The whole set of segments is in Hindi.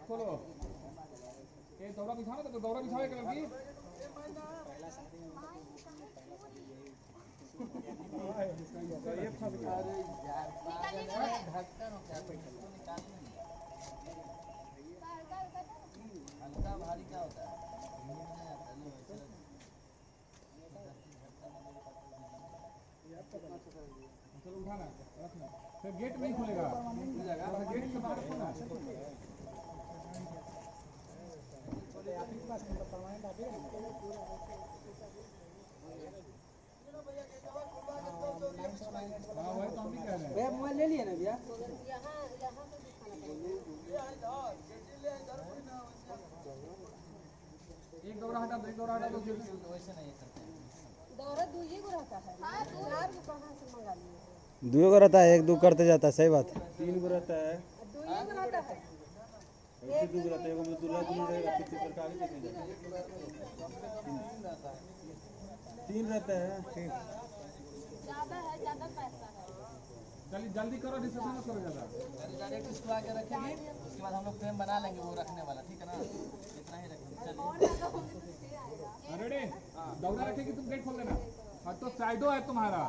गेट खोलो। ये दौरा बिछाओ ना, तो दौरा बिछाओ एक लड़की। ये फंस गया। अरे यार ढक्कन हो क्या हल्का भारी क्या होता है? चलो उठाना रखना, फिर गेट नहीं खुलेगा, गेट के बाहर रखो ना। हाँ वही तो हम भी कह रहे हैं। भैया मोबाइल ले लिया ना भैया? एक दौरा हटा दो, एक दौरा हटा दो। वैसे नहीं करते दौरा दूसरे को रहता है, चार को कहाँ से मंगा लिए? दो को रहता है, एक दो करते जाता है, सही बात। 3 को रहता है, दूसरे को रहता है, ऐसे 2 को रहता है, एक में दूल्हा दुल्हन रहेगा, फिर सरकारी कितने जाता है? 3 रहता है। ठीक, ज्यादा है, ज्यादा पैसा है। जल्दी जल्दी करो, डिस्कशन मत करो ज़्यादा। डायरेक्ट इसको आके रखेंगे, उसके बाद हम लोग फ्रेम बना लेंगे वो रखने वाला, ठीक है ना? इतना ही रखेंगे। रेडी? दौरा रखेगी, तुम गेट खोल देना। हाँ तो साइडो है तुम्हारा।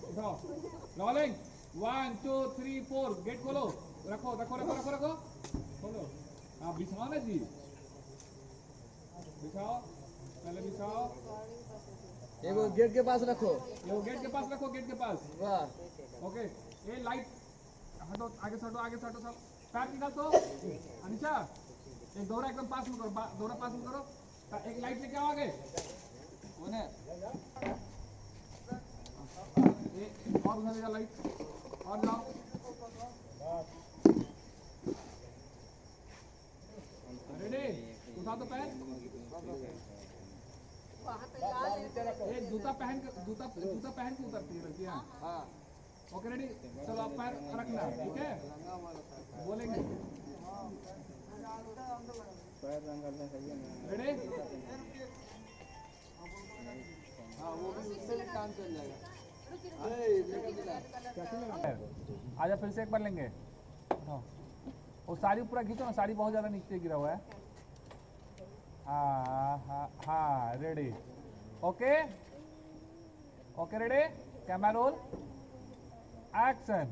उठाओ, रोलिंग 1 2 3 4, गेट खोलो। रखो रखो रखो रखो रखो, खोलो। हाँ बिछाओ ना जी, बिछाओ, पहले बिछाओ। एगो गेट के पास रखो। ये गेट के पास रखो, गेट के पास। वाह, ओके, ये लाइट हटो, आगे से हटो, आगे से हटो सब। पैर निकाल दो अनिशा। एक दौरा एकदम पास में करो, दौरा पास में करो। एक लाइट लेके आओ आगे। कौन है? और उधर ले जाओ लाइट, और जाओ। रेडी? उठा दो पैर। ये जूता पहन के उतरती है लड़कियाँ। हाँ ओके रेडी? चलो आप पैर रखना, ठीक है? बोलेंगे पैर रंगलना सही है ना? रेडी? हाँ, वो भी उससे भी काम चल जाएगा। आजा फिर से एक बार लेंगे। वो साड़ी पूरा खींचो ना, साड़ी बहुत ज़्यादा नीचे गिरा हुआ है। हाँ हाँ हाँ, ready? Okay okay, ready? Camera roll, action.